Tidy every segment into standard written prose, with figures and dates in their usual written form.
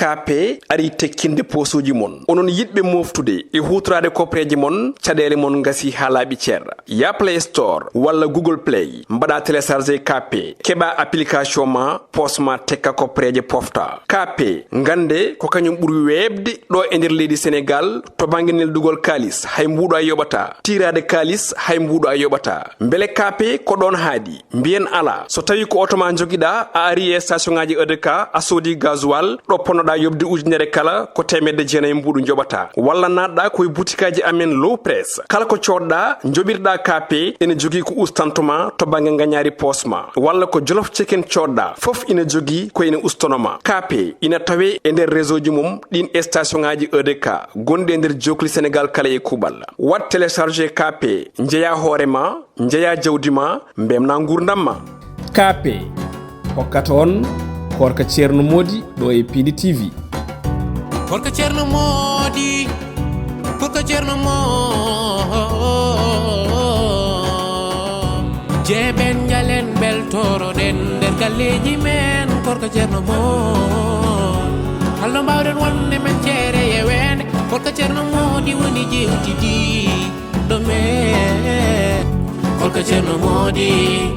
KP ari tekkinde posuji mon onon yidbe moftude e hutrade kopreji mon cadele mon ngasi halabi cer ya Play Store wala Google Play mbada télécharger KP keba application ma posma tekka kopreje pofta KP ngande ko kanyum buri webde do e nder leydi Sénégal to banginel dugol kalis hay mbudo ay yobata tirade kalis hay mbudo ay yobata mbele KP ko don haadi mbien ala so tawi ko otoma jogida a ari e station ngaji EDK a sodi gasoil do ponoda yobde ujunere kala ko temedde jeenay mbudu jobata walla nadda koy boutikaji amen low press kala ko codda jobirda KP ene jogi ko ustantuma to bangi nganyari posma walla ko jolof chicken codda fof ina jogi ko ina ustonoma KP ina tawe e nder réseau ji mum din station ngaji EDK gonde nder jokli Sénégal kala e kubal wat télécharger KP njeya horema njeya jawdima mbemna ngurdamma KP hokkata on Koorka Thierno Mody do e Piindi TV Koorka Thierno Mody Koorka Thierno Mody jeben jalen beltoro den der galleji men Koorka Thierno Mody hallo mbawden wonde men cere e wende Koorka Thierno Mody woni jewtidi do men Koorka Thierno Mody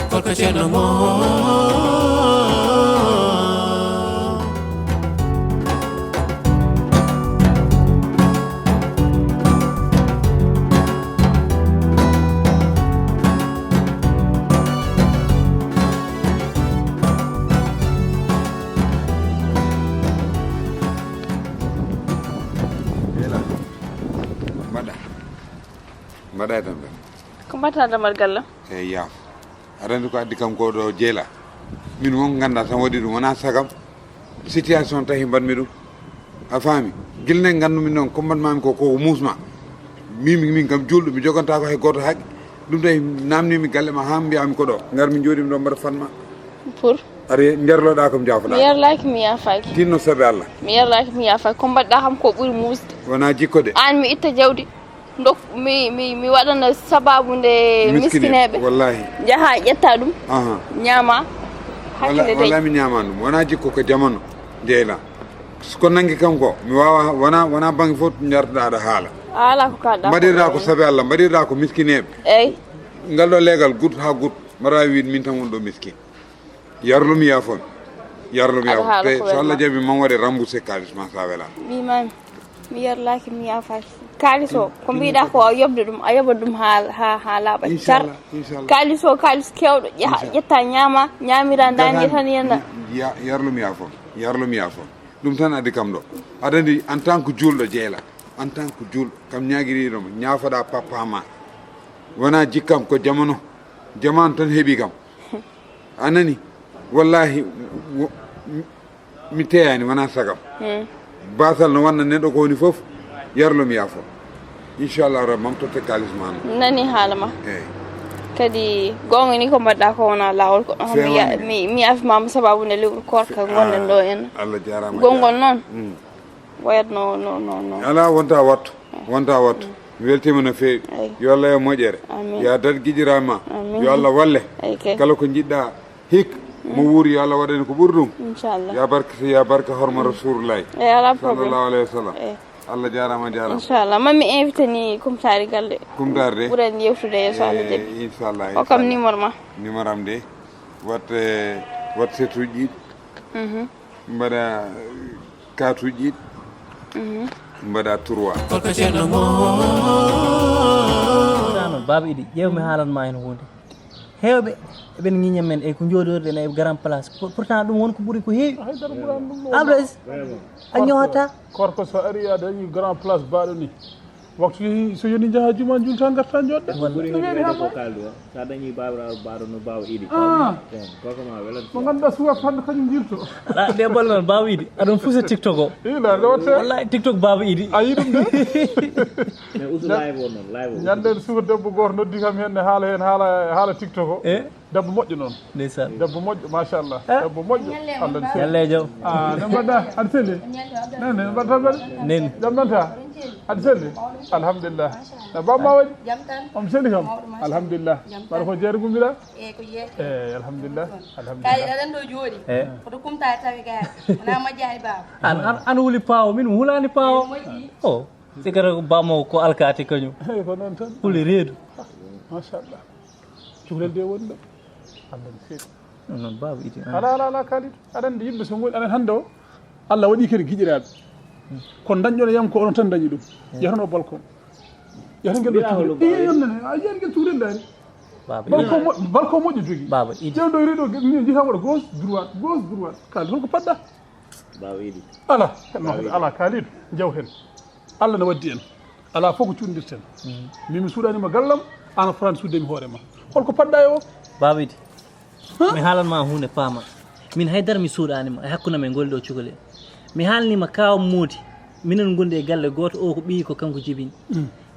Koorka Thierno Mody mbaɗa tan ɓe ko mbatta damal galla eyyi yaaf aɗa ko addi kam ko ɗo jeela min won ganda tan waɗi ɗum wona sagam situation tahi mbaɗmi ɗum a faami guilne gandumi noon ko mbaɗmami ko musma min kam julɗo mi joganta ko hay goto haqqi ɗum tawi namnimi galle ma ha mbiyami ko ɗo gar min jooɗimi ɗo mbaɗa fanma pour aɗa jerloɗa kom jafoɗa mi yarlaki mi yafaki tinno saabi Allah mi yarlaki mi yafaki ko mbaɗɗa kam ko ɓuuri musde wona jikko de an mi itta jawdi donc mi waɗana sababu nde miskineɓe wallahi jaaha ƴetta ɗum ñaama hakkille dey wallahi mi ñaama ɗum wona jikko ko jamano jeyla ko nangi kam ko mi wawa wona bange fof jartoɗa aɗa haala ala ko kalɗa mbaɗirɗa ko saabi Allah mbaɗirɗa ko miskineɓe eyyi ngal ɗo leegal gut ha gut mbaɗa wiide min tan won ɗo miskin yarlumi yafon yarlumi yafon te so Allah jaaɓi man waɗe remboursé kalis ma sa welama mimami mi yarlaki mi yafaki kalis o ko mbiɗa ko a yobde ɗum a yoɓat ɗum ha laaɓa car kalis o kalis kewɗo ƴetta ñaama ñamira dani tan yenna yarlumi yafon ɗum tan addi kam ɗo aɗa andi en tant que julɗo jeela en tant que julɗo kam ñaguiriɗomo ñafoɗa papa ma wona jikkam ko jamano tan heeɓi kam anani wallahi mi teyani wona sagam basal no wanna neɗɗo ko woni foof yarlumi yaafo inchallah rabbi mam totte kalis ma nani haala ma eyyi kadi gonga ni ko mbaɗɗa ko wona lawol ko mi afimama sababu nde lewru Koorka gonɗen ɗo en Allah jarama gongol noon wayatno ala wonta wattu mi weltima no feewi yo Allah e moƴƴere yo dad guiƴirama yo Allah walle kala ko jiɗɗa hikka mo wuuri yo Allah waɗani ko ɓuuri ɗum inchallah ya barka horma rasulullahi sallallahu alayhi wa sallam Allah jarama inchallah mami invité ni kumtari galle kumtari de ɓuuren yewtude yesso Allah jaɓi inchallah o kam numéro ma numéro am de wat setuji ɗiɗi mbaɗa katuji ɗiɗi mbaɗa 3 Koorka Thierno Mody baba idi ƴewmi haalanma hen hunde hewɓe eɓen ñiña men e ko jooɗorɗen e grand place pourtant ɗum won ko ɓuuri ko heewi abres a ñoota Koorka so ari a dañi grand place baɗo ni waktu so yoni jaha juma julta garta jodde ko kaldu sa dañi babaɗo no bawa idi koko ma welan mo ganduɗa suwa fande kañum jirto aɗa de bal noon bawa idi aɗon fusa tiktok o ila rewate wallahi tiktok baba idi a yi ɗum de mais usu live o noon live o ñande suwa debbo goto noddi kam henne haala tiktok o debbo moƴƴo noon ndeysan debbo moƴƴo machallah debbo moƴƴo Allah yalle jaw ne mbaɗɗa aɗa selli nene mbaɗata mbaɗe nen jam nanta aɗa selli alhamdulillah no bamma waɗi omo selli kam alhamdulillah mbaɗa ko jeere gumbiɗa ko jeere eyyi alhamdulillah kay aɗan ɗo jooɗi koto kumta tawi gaari wona majjani baba an wuli paawo min hulani paawo o sikara bammo ko alkati kañum eyyi ko noon tan huli reedu machallah cukalel de woni ɗo allah no feewi non baba iti ala kalid aɗa andi yimɓe so goni aɗan hande o Allah waɗi kadi guiƴiraɓe ko dañƴono yam ko onon tan dañi ɗum yahano balcon yahata guel ɗo cuuɗe yonnene a yiyani guel cuuɗel daari balcon moƴƴo jogui baba idi ƴeew ɗo reeɗo ni jiyatama ɗo gauche droite kalid holko paɗɗa baba idi ala ala kalid jaw hen Allah ne waddi en ala fof ko cuuɗdirten mimi suuɗanima gallam an fotani suuddemi hoorema holko paɗɗa e o baba idi mi haalanma hunde paama min haydara mi suuɗanima e hakkude men goli ɗo cukalel mi haalnima kaw Mody minen gondi e galle goto o ko ɓii ko kanko jibini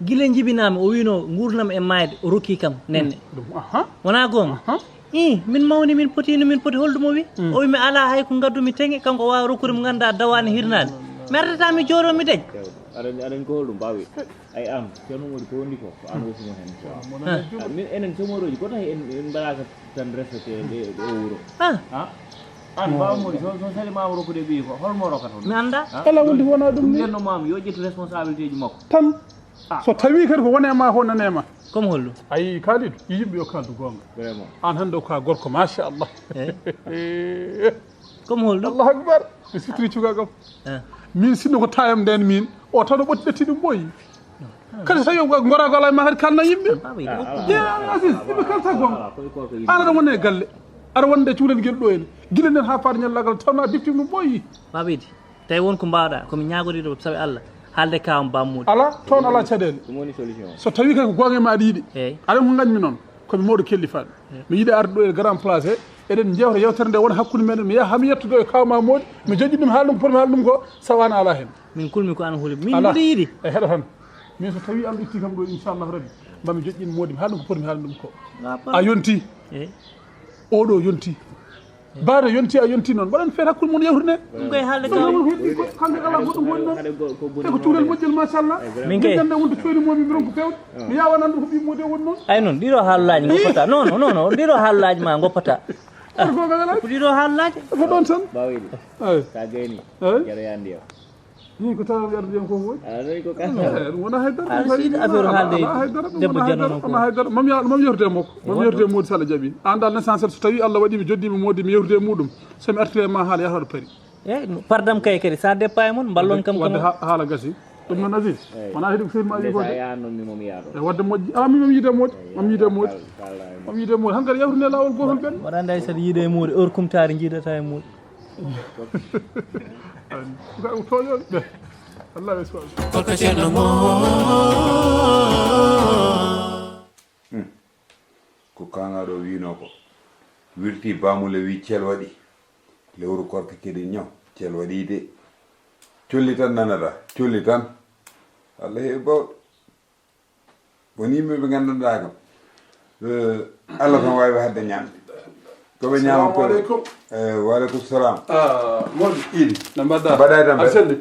guila jibinami o wino gurnam e mayde o rokki kam nenne wona gonga min mawni min poti holdumo wi o wi mi ala hay ko gaddumi teŋe kanko wawi rokkude mo ganduɗa dawani hirnade mi ardata mi jooɗo mi dañ aɗen ko holɗum mbawi ay am ceerno Mody ko woni ko an wosumo hen min enen somoroji ko tahi en mbaɗaka tan respecté ɗe wuuro an mbawa Mody so salimama rokkude ɓii ko holmo rokkata mi anda ala wonde wona ɗum ceerno mama yo ƴettu responsabilité ji makko tan so tawi kadi ko wonema ho nanema comme holɗum ayi kalidou yimɓe yo kaldu gonga vraiment an hande o ka gorko machallah comme holɗum allahu akbar mi sitiri cuka kam min sinno ko tayam nden min o tan o ɓotti ɗetti ɗum ɓooyi kadi tawi gorago ala ma kadi kalna yimɓe asis yimɓe kalta gonga an aɗa wonde e galle aɗa wonde e cuulel guel ɗo en guila nden ha faade ñallagal tawna diftim ɗum ɓooyi baba idi tawi wonko mbawɗa komi ñagodiɗo sabi Allah haalde kawam Bam Mody ala toon ala caɗele ɗum woni solution so tawi kay ko gonga ma aɗa yiiɗi eyyi aɗa ko gañmi noon komi mawɗo kellifaɗo mi yiiɗi arde ɗo e grand place he eɗen jewta yewtere nde wona hakkude meɗen mi yaha hami yettude e kawma Mody mi joƴƴi ɗum haala ɗum potmi haala ɗum ko sawana ala hen min kulmi ko an huuli min mbiɗa yiiɗi e heɗa tan min so tawi Allah itti kam ɗo inchallahu rabbi mami joƴƴin Mody mi haala ɗum ko potmi haala ɗum ko a yonti oɗo yonti baade yonti a yonti noon mbaɗan feet hakkude mon yawtude ɗum koye haalde kamɓe ala goɗɗum woni ɗon e ko cuurel moƴƴel machallah min kay gande wonde coyni momi mbiron ko fewde mi yawan ande ko ɓi Mody woni noon ay noon ɗiɗo haalulaji goppata non ɗiɗo haalulaji ma goppata ko ɗiɗo haalulaji ko ɗon tan bawiɗi eyi sa gayni eyi jeɗoya ndiyam ni ko tawa yarde ndiyam ko woy aɗani ko ɗum wona haydara aɗa siida affaire haalde debbo jannono ko wona haydara mami yewtude makko mami yewtude Mody so Allah jaaɓi an dal l'essentiel so tawi Allah waɗi mi joddimi Mody mi yewtude muɗum somi artire ma haala yataɗo paari eyyi pardam kay kadi sa déppa e mon ballon kam wadde haala gasi ɗum noon Aziz wona heeɗi ko sehilma wi sa yahan noon mimo mi yaɗo e wadde moƴƴi a mimami yiide Mody mami yiide Mody hankkadi yawtune lawol gotol ɓen waɗa andi saɗa yiide e Mody heure kumtari jiidata e Mody ko toñoɓe ɓe Allah ɓe suwaɓe Koorka ceerno mo ko kangaɗo wino ko wirti bamule wi ceel waɗi lewru Koorka kedi ñaw ceel waɗi de colli tan nanata colli tan Allah heeɓi bawɗo woni yimɓeɓe gandanɗa kam Allah tan wawi hadde ñamde koɓe ñama ko waaleykum salam Mody idi no mbaɗɗa mbaɗay tan a selli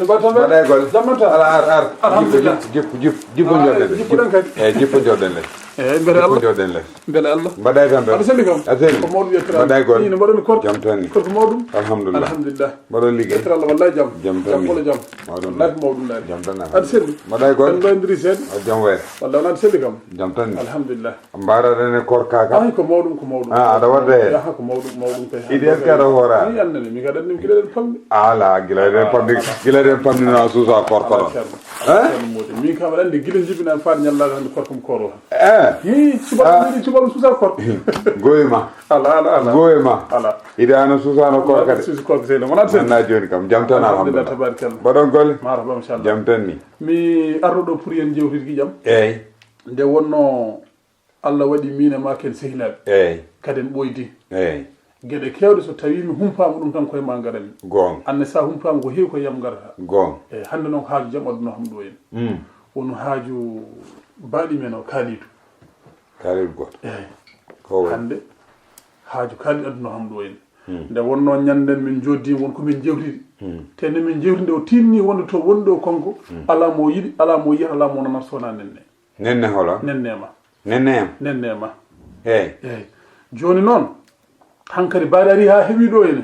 mbaɗay golle ala ar alhamdulillah jippo joɗɗen jippuɗen kadi eyyi jippo joɗɗen les eyyi beele Allah joɗɗen les beele Allah mbaɗay tan aɗa selli kam a selli ko mawɗum yettira mbaɗay golle no mbaɗoni Koorka jam tan ni Koorka mawɗum alhamdulillah mbaɗo liggey yettira Allah wallahi jam tan wala jam mawɗum laati mawɗum laati jam tan aɗa selli mbaɗay golle en loyndiri seeɗa jam wayre walla wona aɗa selli kam jam tan ni alhamdulillah mbaraɗen e Koorka kam ay ko mawɗum aɗa wadda hen yaha ko mawɗum kay idi est ce que aɗa hoora ni annani mi kadi anni giɗa ɗen pamɗi ala guila ɗen pamɗino suusa Koorka ɗon min kam aɗa andi guila jibinani faade ñallaga hande Koorka mo kooro e cubalum suusa Koorka goyima ala goyima ala ide ano suusano Koorka de suusi Koorka seyno wona sen anna joni kam jam tan alhamdulillah tabarakallah mbaɗon golle marhaba inchallah jam tan ni mi arɗo pour yen jewtide guiƴam eyyi nde wonno Allah waɗi min e ma ken sehilaɓe eyyi kadi en ɓoydi eyyi gueɗe kewɗe so tawi mi humpama ɗum tan koye ma garami gonga anne sa humpama ko heewi ko yam garata gonga eyyi hande noon ko haaju jaam adduno ham ɗo en wono haaju mbaɗi men o Kalidou Kalidou goto eyyi ko hande haaju Kalidou adduno ham ɗo en nde wonno ñanden min joddi won ko min jewtidi te ne min jewtide o tinni wonde to wonɗo konko ala mo yiɗi ala mo yiya ala mo nana sona nenne holo nennema nennema eyyi joni noon hankkadi mbaɗi ari ha heeɓi ɗo ene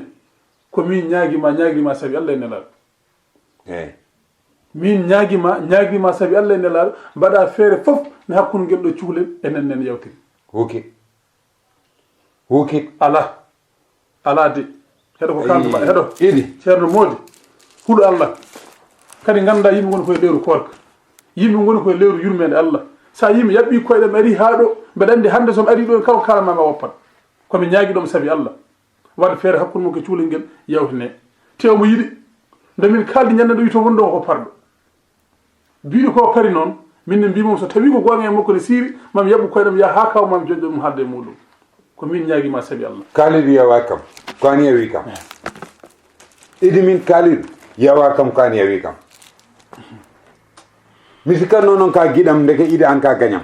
ko min ñaguima saabi Allah e nelaɗo eyyi min ñaguima saabi Allah e nelaɗo mbaɗa feere foof ne hakkude guel ɗo cukalel enen nen yawtiri hukit ala de heɗo ko kaltuma heɗo idi ceerno Mody huɗo Allah kadi ganda yimɓe goni koye lewru Koorka yimɓe goni koye lewru yurmede Allah sa yimɓe yaɓɓi koyɗe mi ari ha ɗo mbeɗa andi hande somi ari ɗo en kala kalamama woppat komi ñaagui ɗomo saabi Allah waɗa feere hakkude mo ko cukalel nguel yawtine te omo yiɗi nde min kaldi ñande ɗo wi to wonɗo ko parɗo mbiɗo ko pari noon minne mbimom so tawi ko gonga e makko ne siiri mami yaɓɓu koyɗam ya ha kaw mami joƴƴo ɗum haalde muɗum ko min ñaguima saabi Allah kalidu yawa kam ko an yawi kam idi min kalidu yawa kam ko an yawi kam mi sikkanno noon ka guiɗam ndeke idi an ka gañam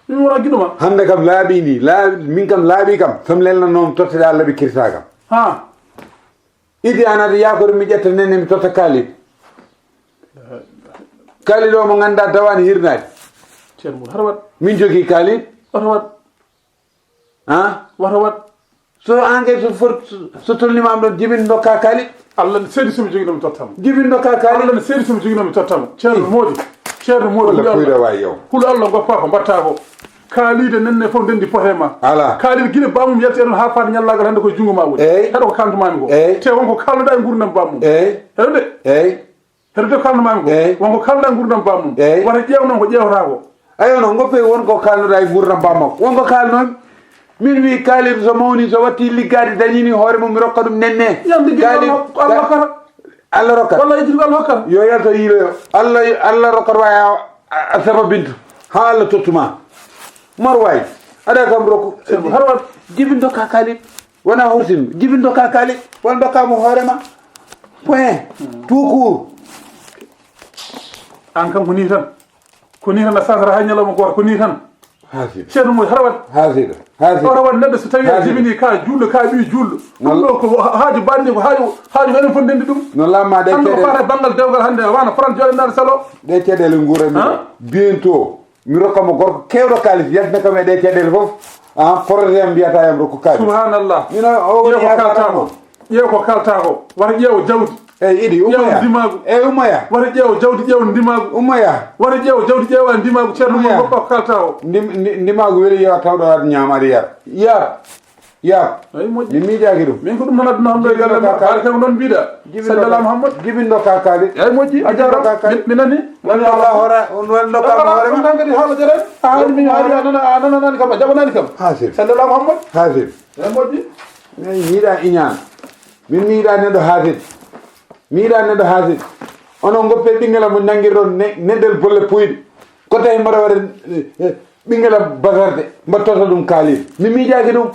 min wona guiɗoma hande kam laaɓi ndi min kam laaɓi kam somi lelnanomi tottede Allah ɓe kirta kam ha idi anata yakore mi ƴetta nenne mi totta kalid kalid o mo ganduɗa tawani hirnade ceerno hara wat min jogui kalid wata wat wata wat so engrais so tolnimam ɗon jibin dokka kalid Allah ne seedi somi joguinomi tottamo jibin dokka kalid Allah ne seedi somi joguinomi tottamo ceerno Mody huɗo Allah goppa ko mbatta ko kaalide nenne fof ndendi potema ala kaalide guine bamum yalti eɗon ha faade ñallagal hande koye jungo ma woni heɗo ko kalntumami ko te wonko kalnoɗa e gurdam bamum heɗo de ko kalntumami ko wonko kalnoɗa e gurdam bamum wata ƴewnon ko ƴewata ko ayo no goppe wonko kalnoɗa e gurdam bammakko wonko kalnomi min wi kaalide so mawni so watti liggade dañini hoore mum mi rokka ɗum nenne Allah rokkat walla ejirgo Allah hokkata yo yalto yiiloyo Allah rokkat waya a sababintu ha Allah tottuma mar wayi aɗa kam rokku har wat jibin dokka kaalid wona horsin jibin dokka kaalid won dokkamo hoorema point tout court an kam ko ni tan a sasara ha ñalawma goto ko ni tan ceerno Mody har wat hara wat neɗɗo so tawi a jibini ka julɗo ka ɓi julɗo ɗum ɗo ko haaju banni ko haaju enen fof ndendi ɗum no lamma ɗe hande ko fata banggal dewgal hande wana France joɗenade salo ɗe caɗele guurami bientôt mi rokkamo gorko kewɗo kalis yasne kam e ɗe caɗele foof projet mbiyata yam rokku kalis subhanallah mino o woni kaltako ƴeew ko kalta ko wata ƴeewo jawdi eyyi iɗi ƴeewo ndimagu ummoya wata ƴeewo jawdi ƴeewo ndimagu ummoya wata ƴeewo jawdi ƴeewa ndimagu ceerno Mody goppa ko kalta o ndimagu weeli yewa tawɗo waɗa ñaam aɗa yaab eyi moƴƴi mi miijaki ɗum min ko ɗum tan adduna hamdoye galle ma haade kam noon mbiɗa sallallah Mouhammad jibin dokka kaalid eyi moƴƴi a jarama mi nani woni Allah hoora woni dokkama hoorema tan kadi haala jaren a haali min haali a nananani kam a jaɓanani kam hasir sallallah Mouhammad hasir eyi moƴƴi mi yiiɗa iñan min mi yiiɗa neɗɗo hasir mi yiiɗa neɗɗo hasir onon goppe ɓinguela mo nanguirɗon neɗɗel bolle puyɗe ko tawi mbaɗa waɗa ɓinguela basarde mbattota ɗum kaalid mi miijaki ɗum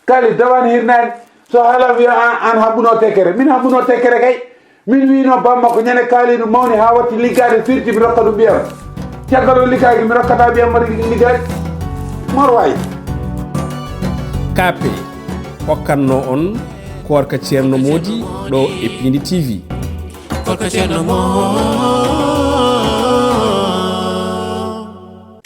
kaalid dawani hirnade so haala wiya an haɓɓuno tekkere min haɓɓuno tekkere kay min wino bamma ko ñande kaalid mawni ha watti liggade firti mi rokka ɗum ɓiyam caggal o liggaki mi rokkata ɓiyam mbaɗa liggade mor wayi KP hokkanno on Koorka ceerno Mody ɗo e Piindi TV Koorka ceerno Mody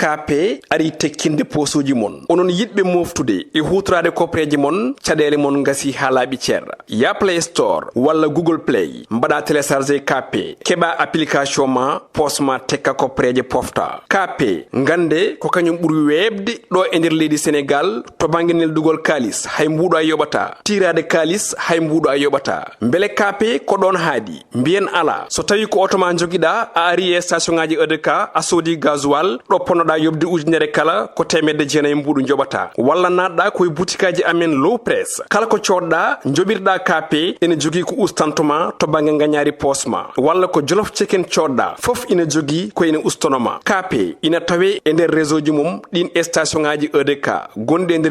KP ari tekkinde posuji mon onon yiɗɓe moftude e hutorade kopreji mon caɗele mon gasi ha laaɓi ceerra ya Play Store walla Google Play mbaɗa téléchargé KP keɓa application ma posma tekka kopreje pofta KP gande ko kañum ɓuuri webde ɗo e nder leydi Sénégal to banggue neldugol kalis hay mbuɗo a yoɓata tirade kalis hay mbuɗo a yoɓata beele KP ko ɗon haadi mbiyen ala so tawi ko auto ma joguiɗa a ari e station ngaji EDK a soodi gasoil ɗo ponnoɗa yobde ujunere kala ko temedde jeenayyi mbuɗu joɓata walla natɗa koye boutikaji amen low press kala ko coɗɗa joɓirɗa KP ene jogui ko ustantoma to banggue gagnari posma walla ko jolof chicken coɗɗa foof ina jogui ko ene ustonoma KP ina tawe e nder réseau ji mum ɗin station ngaji EDK gonɗi e nder